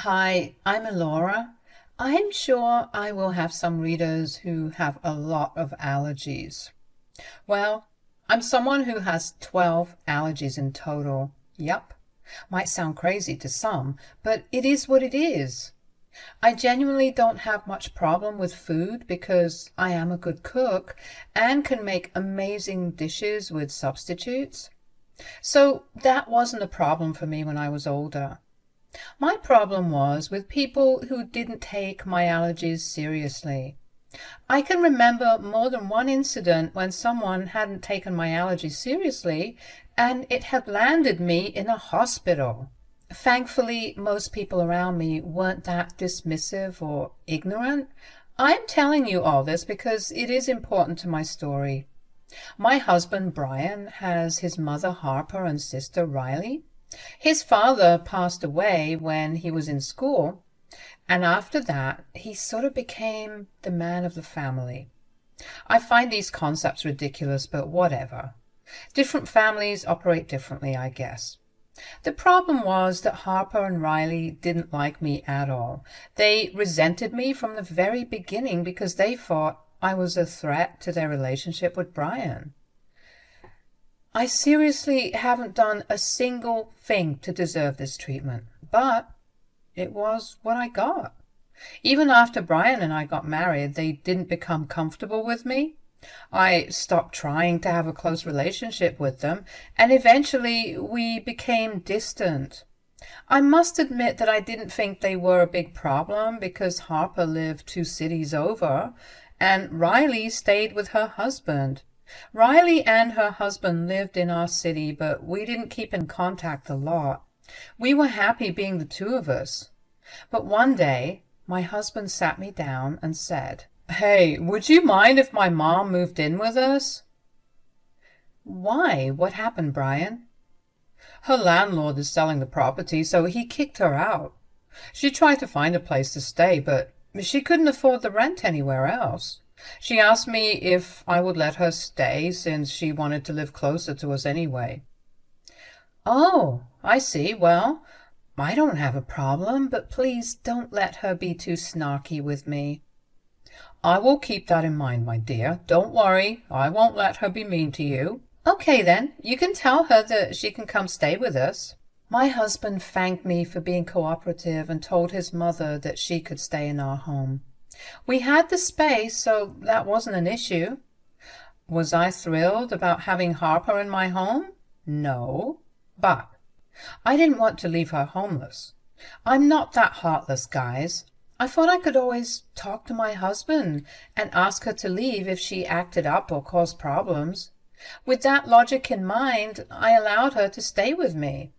Hi, I'm Elora. I'm sure I will have some readers who have a lot of allergies. Well, I'm someone who has 12 allergies in total. Yup. Might sound crazy to some, but it is what it is. I genuinely don't have much problem with food because I am a good cook and can make amazing dishes with substitutes. So that wasn't a problem for me when I was older. My problem was with people who didn't take my allergies seriously. I can remember more than one incident when someone hadn't taken my allergies seriously and it had landed me in a hospital. Thankfully, most people around me weren't that dismissive or ignorant. I'm telling you all this because it is important to my story. My husband, Brian, has his mother, Harper, and sister, Riley. His father passed away when he was in school, and after that, he sort of became the man of the family. I find these concepts ridiculous, but whatever. Different families operate differently, I guess. The problem was that Harper and Riley didn't like me at all. They resented me from the very beginning because they thought I was a threat to their relationship with Brian. I seriously haven't done a single thing to deserve this treatment, but it was what I got. Even after Brian and I got married, they didn't become comfortable with me. I stopped trying to have a close relationship with them, and eventually we became distant. I must admit that I didn't think they were a big problem because Harper lived 2 cities over, and Riley stayed with her husband. Riley and her husband lived in our city, but we didn't keep in contact a lot. We were happy being the two of us. But one day, my husband sat me down and said, "Hey, would you mind if my mom moved in with us?" "Why? What happened, Brian?" "Her landlord is selling the property, so he kicked her out. She tried to find a place to stay, but she couldn't afford the rent anywhere else. She asked me if I would let her stay since she wanted to live closer to us anyway." "Oh, I see. Well, I don't have a problem, but please don't let her be too snarky with me." "I will keep that in mind, my dear. Don't worry. I won't let her be mean to you." "Okay, then. You can tell her that she can come stay with us." My husband thanked me for being cooperative and told his mother that she could stay in our home. We had the space, so that wasn't an issue. Was I thrilled about having Harper in my home? No, but I didn't want to leave her homeless. I'm not that heartless, guys. I thought I could always talk to my husband and ask her to leave if she acted up or caused problems. With that logic in mind, I allowed her to stay with me.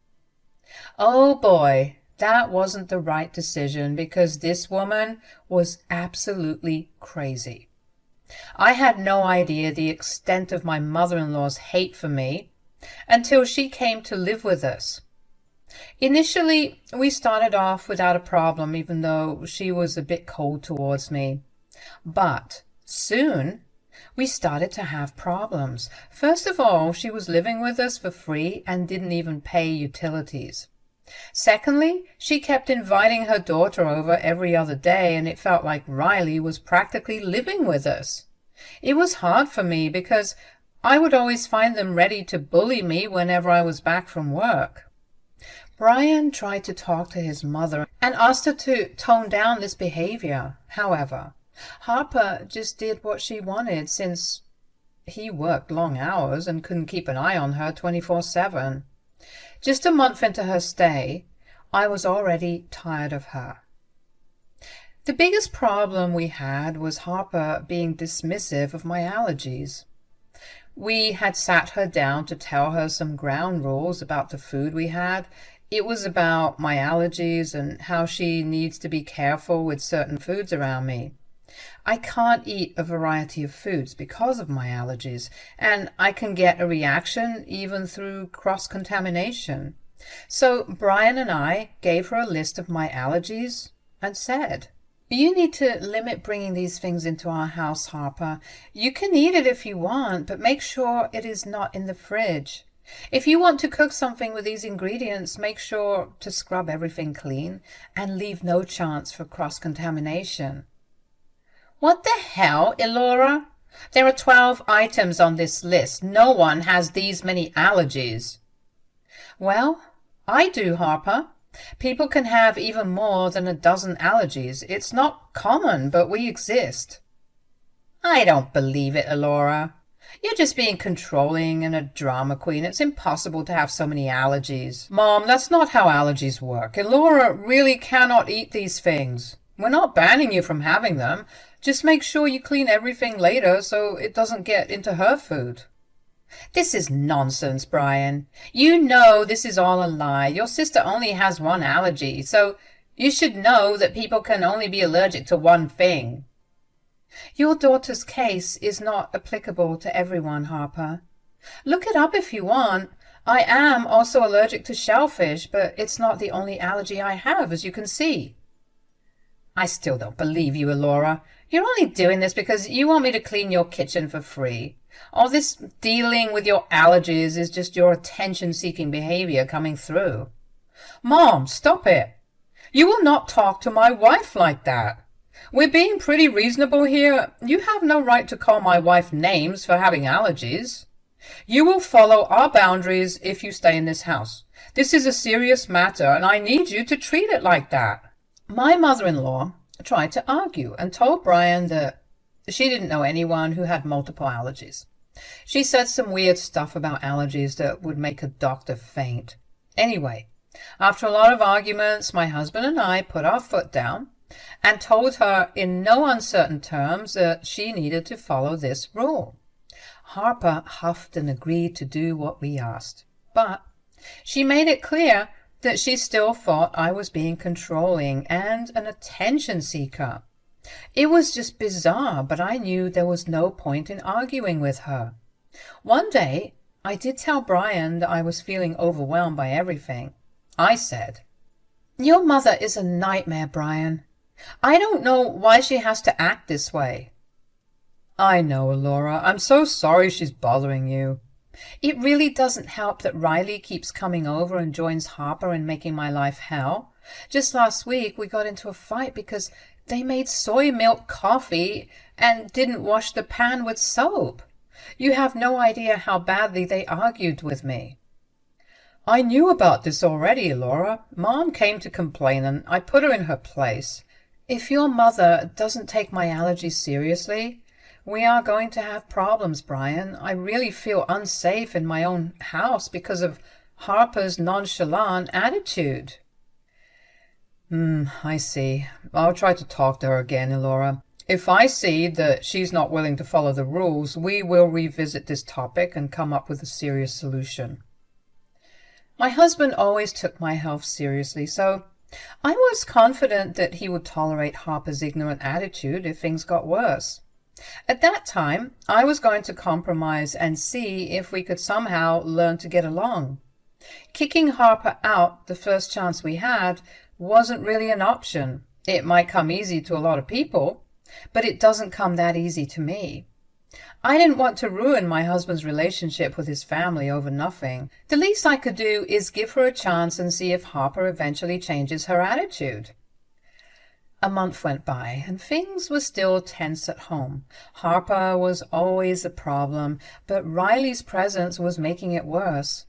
Oh boy, that wasn't the right decision because this woman was absolutely crazy. I had no idea the extent of my mother-in-law's hate for me until she came to live with us. Initially, we started off without a problem, even though she was a bit cold towards me. But soon, we started to have problems. First of all, she was living with us for free and didn't even pay utilities. Secondly, she kept inviting her daughter over every other day, and it felt like Riley was practically living with us. It was hard for me because I would always find them ready to bully me whenever I was back from work. Brian tried to talk to his mother and asked her to tone down this behavior. However, Harper just did what she wanted since he worked long hours and couldn't keep an eye on her 24/7. Just a month into her stay, I was already tired of her. The biggest problem we had was Harper being dismissive of my allergies. We had sat her down to tell her some ground rules about the food we had. It was about my allergies and how she needs to be careful with certain foods around me. I can't eat a variety of foods because of my allergies, and I can get a reaction even through cross-contamination. So Brian and I gave her a list of my allergies and said, "You need to limit bringing these things into our house, Harper. You can eat it if you want, but make sure it is not in the fridge. If you want to cook something with these ingredients, make sure to scrub everything clean and leave no chance for cross-contamination. What the hell, Elora? There are 12 items on this list. No one has these many allergies. Well, I do, Harper. People can have even more than a dozen allergies. It's not common, but we exist. I don't believe it, Elora. You're just being controlling and a drama queen. It's impossible to have so many allergies. Mom, that's not how allergies work. Elora really cannot eat these things. We're not banning you from having them. Just make sure you clean everything later so it doesn't get into her food. This is nonsense, Brian. You know this is all a lie. Your sister only has one allergy, so you should know that people can only be allergic to one thing. Your daughter's case is not applicable to everyone, Harper. Look it up if you want. I am also allergic to shellfish, but it's not the only allergy I have, as you can see. I still don't believe you, Elora. You're only doing this because you want me to clean your kitchen for free. All this dealing with your allergies is just your attention-seeking behavior coming through. Mom, stop it. You will not talk to my wife like that. We're being pretty reasonable here. You have no right to call my wife names for having allergies. You will follow our boundaries if you stay in this house. This is a serious matter, and I need you to treat it like that. My mother-in-law tried to argue and told Brian that she didn't know anyone who had multiple allergies. She said some weird stuff about allergies that would make a doctor faint. Anyway, after a lot of arguments, my husband and I put our foot down and told her in no uncertain terms that she needed to follow this rule. Harper huffed and agreed to do what we asked, but she made it clear that she still thought I was being controlling and an attention seeker. It was just bizarre, but I knew there was no point in arguing with her. One day, I did tell Brian that I was feeling overwhelmed by everything. I said, "Your mother is a nightmare, Brian. I don't know why she has to act this way." I know, Elora. I'm so sorry she's bothering you. It really doesn't help that Riley keeps coming over and joins Harper in making my life hell. Just last week we got into a fight because they made soy milk coffee and didn't wash the pan with soap. You have no idea how badly they argued with me. I knew about this already, Elora. Mom came to complain and I put her in her place. If your mother doesn't take my allergies seriously, we are going to have problems, Brian. I really feel unsafe in my own house because of Harper's nonchalant attitude. I see. I'll try to talk to her again, Elora. If I see that she's not willing to follow the rules, we will revisit this topic and come up with a serious solution. My husband always took my health seriously, so I was confident that he would tolerate Harper's ignorant attitude if things got worse. At that time, I was going to compromise and see if we could somehow learn to get along. Kicking Harper out the first chance we had wasn't really an option. It might come easy to a lot of people, but it doesn't come that easy to me. I didn't want to ruin my husband's relationship with his family over nothing. The least I could do is give her a chance and see if Harper eventually changes her attitude. A month went by, and things were still tense at home. Harper was always a problem, but Riley's presence was making it worse.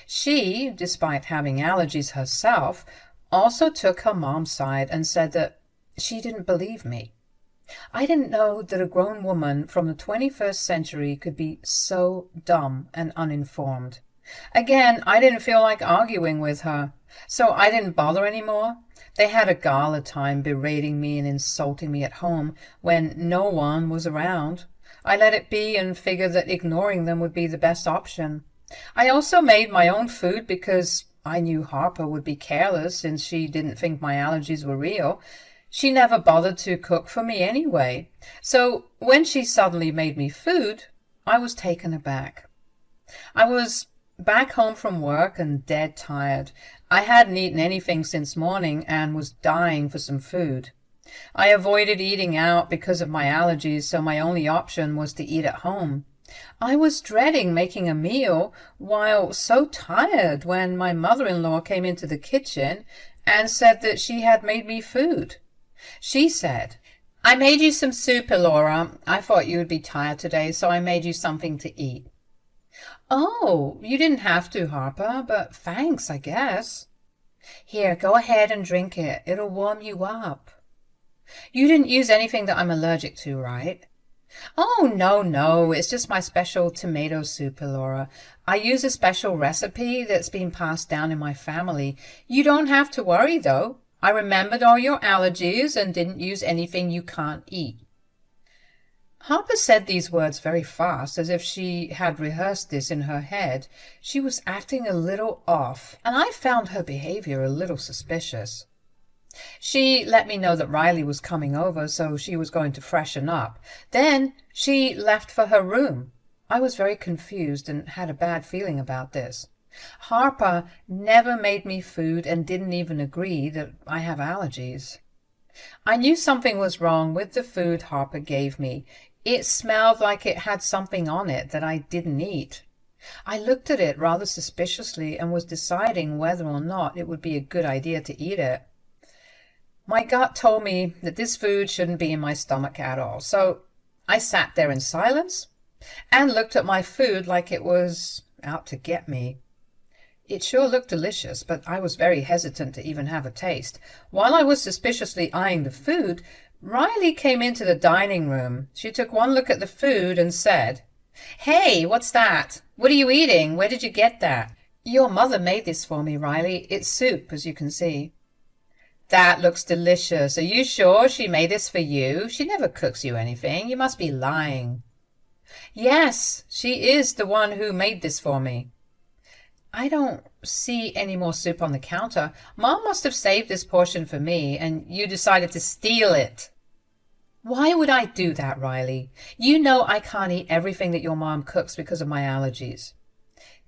She, despite having allergies herself, also took her mom's side and said that she didn't believe me. I didn't know that a grown woman from the 21st century could be so dumb and uninformed. Again, I didn't feel like arguing with her, so I didn't bother anymore. They had a gala time berating me and insulting me at home when no one was around. I let it be and figured that ignoring them would be the best option. I also made my own food because I knew Harper would be careless since she didn't think my allergies were real. She never bothered to cook for me anyway. So when she suddenly made me food, I was taken aback. I was back home from work and dead tired. I hadn't eaten anything since morning and was dying for some food. I avoided eating out because of my allergies, so my only option was to eat at home. I was dreading making a meal while so tired when my mother-in-law came into the kitchen and said that she had made me food. She said, "I made you some soup, Elora. I thought you would be tired today, so I made you something to eat." "Oh, you didn't have to, Harper, but thanks, I guess." "Here, go ahead and drink it. It'll warm you up." "You didn't use anything that I'm allergic to, right?" "Oh, no, it's just my special tomato soup, Elora. I use a special recipe that's been passed down in my family. You don't have to worry, though. I remembered all your allergies and didn't use anything you can't eat." Harper said these words very fast, as if she had rehearsed this in her head. She was acting a little off, and I found her behavior a little suspicious. She let me know that Riley was coming over, so she was going to freshen up. Then she left for her room. I was very confused and had a bad feeling about this. Harper never made me food and didn't even agree that I have allergies. I knew something was wrong with the food Harper gave me. It smelled like it had something on it that I didn't eat. I looked at it rather suspiciously and was deciding whether or not it would be a good idea to eat it. My gut told me that this food shouldn't be in my stomach at all, so I sat there in silence and looked at my food like it was out to get me. It sure looked delicious, but I was very hesitant to even have a taste. While I was suspiciously eyeing the food, Riley came into the dining room. She took one look at the food and said, "Hey, what's that? What are you eating? Where did you get that?" "Your mother made this for me, Riley. It's soup, as you can see." "That looks delicious. Are you sure she made this for you? She never cooks you anything. You must be lying." "Yes, she is the one who made this for me." "I don't see any more soup on the counter. Mom must have saved this portion for me, and you decided to steal it." "Why would I do that, Riley? You know I can't eat everything that your mom cooks because of my allergies."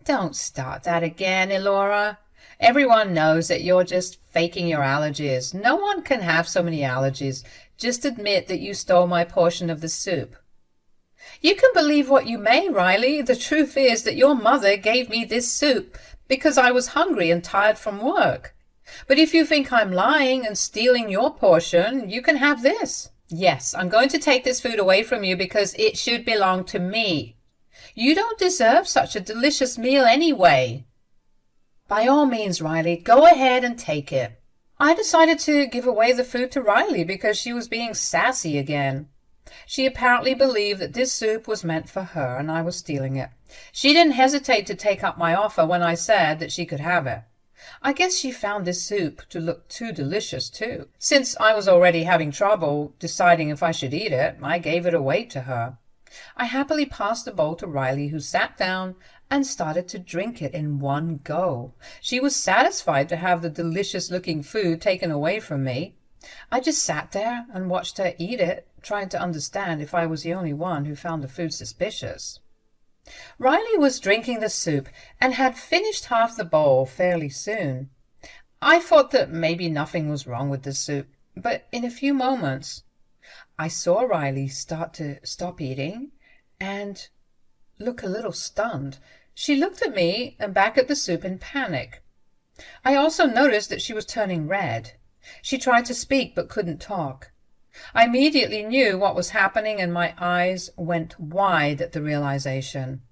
"Don't start that again, Elora. Everyone knows that you're just faking your allergies. No one can have so many allergies. Just admit that you stole my portion of the soup." "You can believe what you may, Riley. The truth is that your mother gave me this soup because I was hungry and tired from work. But if you think I'm lying and stealing your portion, you can have this. Yes, I'm going to take this food away from you because it should belong to me. You don't deserve such a delicious meal anyway." "By all means, Riley, go ahead and take it." I decided to give away the food to Riley because she was being sassy again. She apparently believed that this soup was meant for her and I was stealing it. She didn't hesitate to take up my offer when I said that she could have it. I guess she found this soup to look too delicious, too. Since I was already having trouble deciding if I should eat it, I gave it away to her. I happily passed the bowl to Riley, who sat down and started to drink it in one go. She was satisfied to have the delicious-looking food taken away from me. I just sat there and watched her eat it, trying to understand if I was the only one who found the food suspicious. Riley was drinking the soup and had finished half the bowl fairly soon. I thought that maybe nothing was wrong with the soup, but in a few moments I saw Riley start to stop eating and look a little stunned. She looked at me and back at the soup in panic. I also noticed that she was turning red. She tried to speak but couldn't talk. I immediately knew what was happening and my eyes went wide at the realization.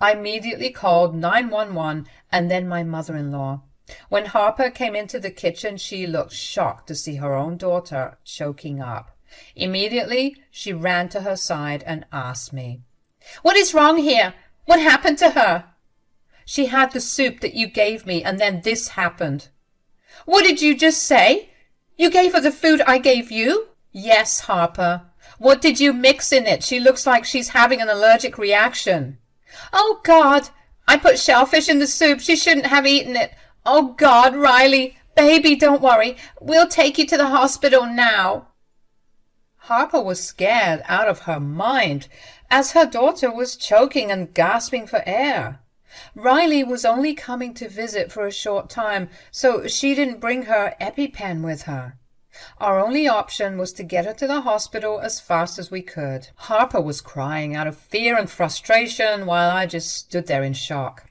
I immediately called 911 and then my mother-in-law. When Harper came into the kitchen, she looked shocked to see her own daughter choking up. Immediately, she ran to her side and asked me, "What is wrong here? What happened to her?" "She had the soup that you gave me, and then this happened." "What did you just say? You gave her the food I gave you?" "Yes, Harper. What did you mix in it? She looks like she's having an allergic reaction." "Oh, God! I put shellfish in the soup. She shouldn't have eaten it. Oh, God, Riley! Baby, don't worry. We'll take you to the hospital now." Harper was scared out of her mind as her daughter was choking and gasping for air. Riley was only coming to visit for a short time, so she didn't bring her EpiPen with her. Our only option was to get her to the hospital as fast as we could. Harper was crying out of fear and frustration while I just stood there in shock.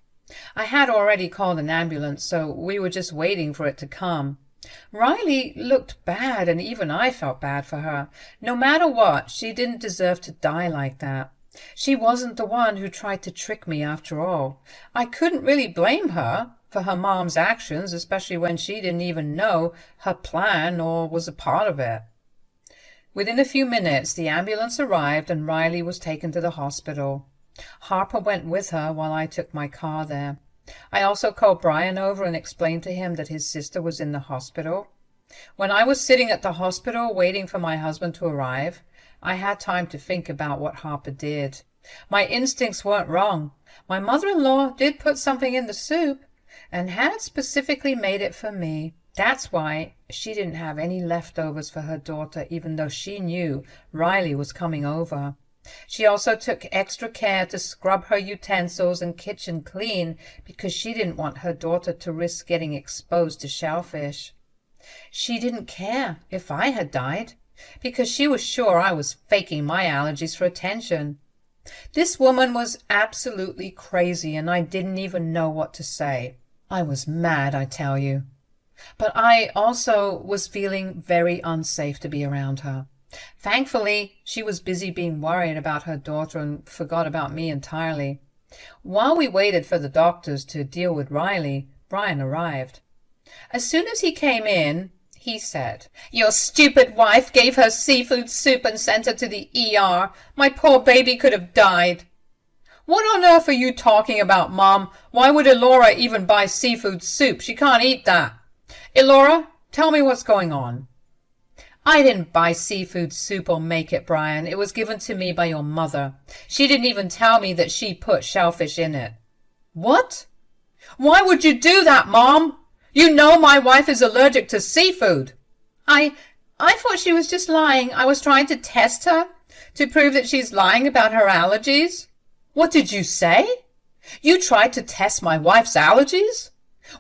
I had already called an ambulance, so we were just waiting for it to come. Riley looked bad, and even I felt bad for her. No matter what, she didn't deserve to die like that. She wasn't the one who tried to trick me after all. I couldn't really blame her for her mom's actions, especially when she didn't even know her plan or was a part of it. Within a few minutes, the ambulance arrived and Riley was taken to the hospital. Harper went with her while I took my car there. I also called Brian over and explained to him that his sister was in the hospital. When I was sitting at the hospital waiting for my husband to arrive, I had time to think about what Harper did. My instincts weren't wrong. My mother-in-law did put something in the soup and had specifically made it for me. That's why she didn't have any leftovers for her daughter, even though she knew Riley was coming over. She also took extra care to scrub her utensils and kitchen clean because she didn't want her daughter to risk getting exposed to shellfish. She didn't care if I had died because she was sure I was faking my allergies for attention. This woman was absolutely crazy, and I didn't even know what to say. I was mad, I tell you. But I also was feeling very unsafe to be around her. Thankfully, she was busy being worried about her daughter and forgot about me entirely. While we waited for the doctors to deal with Riley, Brian arrived. As soon as he came in, he said, "Your stupid wife gave her seafood soup and sent her to the ER. My poor baby could have died." "What on earth are you talking about, Mom? Why would Elora even buy seafood soup? She can't eat that." "Elora, tell me what's going on." "I didn't buy seafood soup or make it, Brian. It was given to me by your mother. She didn't even tell me that she put shellfish in it." "What? Why would you do that, Mom? You know my wife is allergic to seafood." I thought she was just lying. I was trying to test her to prove that she's lying about her allergies." "What did you say? You tried to test my wife's allergies?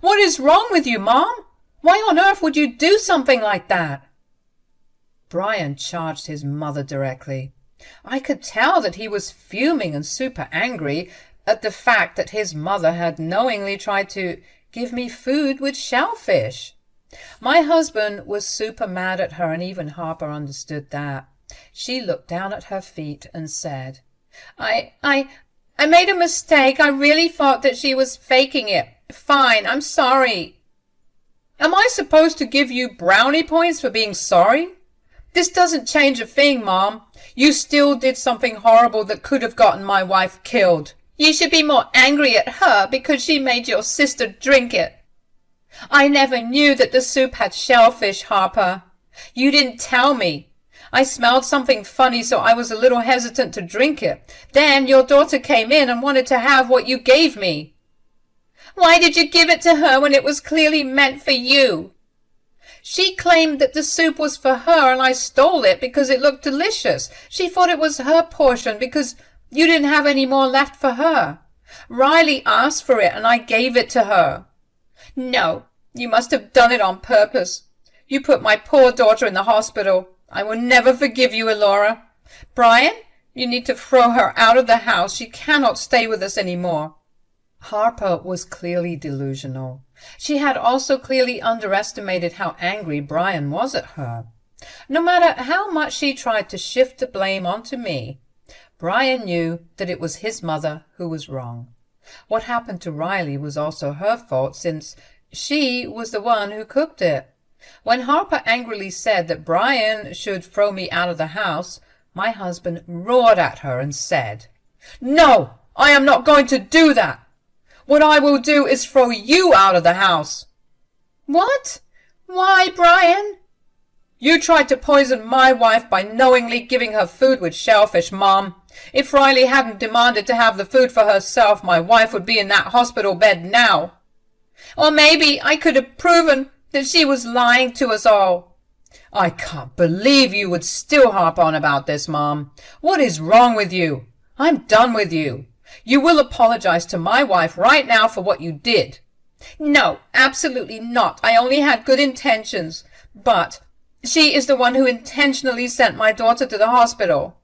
What is wrong with you, Mom? Why on earth would you do something like that?" Brian charged his mother directly. I could tell that he was fuming and super angry at the fact that his mother had knowingly tried to give me food with shellfish. My husband was super mad at her, and even Harper understood that. She looked down at her feet and said, I made a mistake. I really thought that she was faking it. Fine, I'm sorry." "Am I supposed to give you brownie points for being sorry? This doesn't change a thing, Mom. You still did something horrible that could have gotten my wife killed. You should be more angry at her because she made your sister drink it." "I never knew that the soup had shellfish, Harper. You didn't tell me. I smelled something funny, so I was a little hesitant to drink it. Then your daughter came in and wanted to have what you gave me." "Why did you give it to her when it was clearly meant for you?" "She claimed that the soup was for her, and I stole it because it looked delicious. She thought it was her portion because you didn't have any more left for her. Riley asked for it, and I gave it to her." "No, you must have done it on purpose. You put my poor daughter in the hospital. I will never forgive you, Elora. Brian, you need to throw her out of the house. She cannot stay with us any more." Harper was clearly delusional. She had also clearly underestimated how angry Brian was at her. No matter how much she tried to shift the blame onto me, Brian knew that it was his mother who was wrong. What happened to Riley was also her fault, since she was the one who cooked it. When Harper angrily said that Brian should throw me out of the house, my husband roared at her and said, "No, I am not going to do that. What I will do is throw you out of the house." "What? Why, Brian?" "You tried to poison my wife by knowingly giving her food with shellfish, Mom. If Riley hadn't demanded to have the food for herself, my wife would be in that hospital bed now. Or maybe I could have proven that she was lying to us all." "I can't believe you would still harp on about this, Mom. What is wrong with you? I'm done with you. You will apologize to my wife right now for what you did." "No, absolutely not. I only had good intentions. But She is the one who intentionally sent my daughter to the hospital.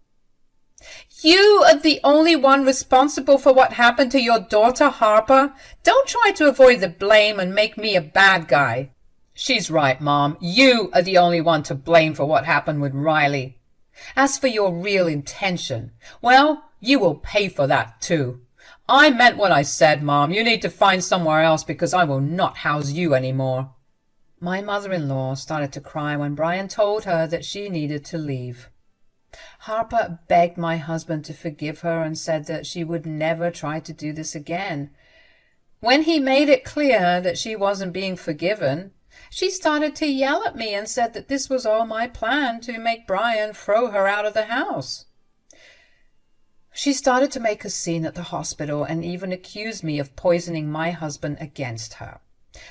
You are the only one responsible for what happened to your daughter, Harper. Don't try to avoid the blame and make me a bad guy. She's right, Mom. You are the only one to blame for what happened with Riley. As for your real intention, well, you will pay for that too. I meant what I said, Mom. You need to find somewhere else because I will not house you anymore. My mother-in-law started to cry when Brian told her that she needed to leave. Harper begged my husband to forgive her and said that she would never try to do this again. When he made it clear that she wasn't being forgiven, she started to yell at me and said that this was all my plan to make Brian throw her out of the house. She started to make a scene at the hospital and even accused me of poisoning my husband against her.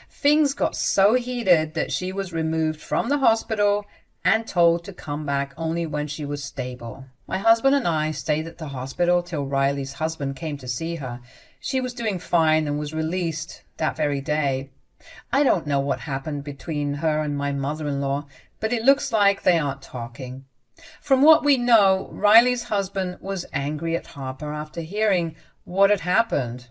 Things got so heated that she was removed from the hospital and told to come back only when she was stable. My husband and I stayed at the hospital till Riley's husband came to see her. She was doing fine and was released that very day. I don't know what happened between her and my mother-in-law, but it looks like they aren't talking. From what we know, Riley's husband was angry at Harper after hearing what had happened.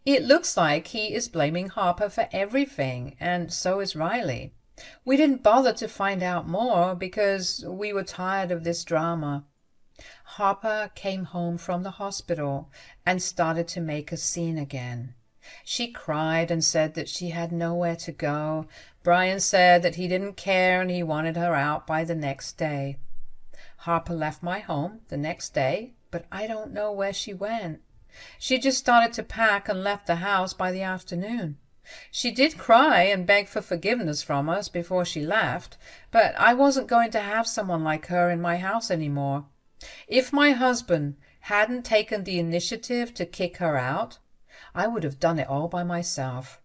It looks like he is blaming Harper for everything, and so is Riley. We didn't bother to find out more because we were tired of this drama. Harper came home from the hospital and started to make a scene again. She cried and said that she had nowhere to go. Brian said that he didn't care and he wanted her out by the next day. Harper left my home the next day, but I don't know where she went. She just started to pack and left the house by the afternoon. She did cry and beg for forgiveness from us before she left, but I wasn't going to have someone like her in my house anymore. If my husband hadn't taken the initiative to kick her out, I would have done it all by myself.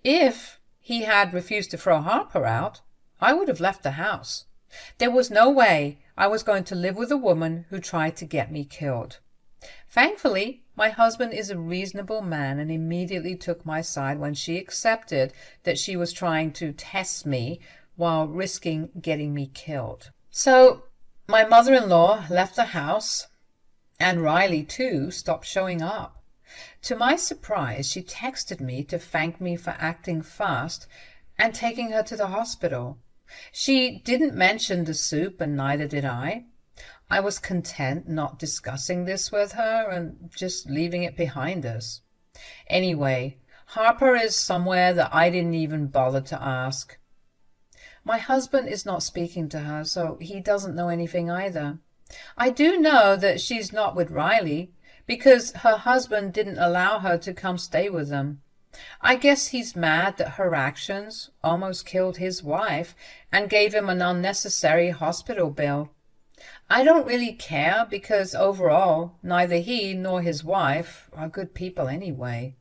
If he had refused to throw Harper out, I would have left the house. There was no way I was going to live with a woman who tried to get me killed. Thankfully, my husband is a reasonable man and immediately took my side when she accepted that she was trying to test me while risking getting me killed. So my mother-in-law left the house, and Riley, too, stopped showing up. To my surprise, she texted me to thank me for acting fast and taking her to the hospital. She didn't mention the soup, and neither did I. I was content not discussing this with her and just leaving it behind us. Anyway, Harper is somewhere that I didn't even bother to ask. My husband is not speaking to her, so he doesn't know anything either. I do know that she's not with Riley because her husband didn't allow her to come stay with them. I guess he's mad that her actions almost killed his wife and gave him an unnecessary hospital bill. I don't really care because overall neither he nor his wife are good people anyway.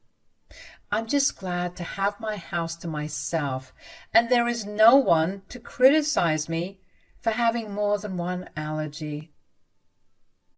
I'm just glad to have my house to myself, and there is no one to criticize me for having more than one allergy.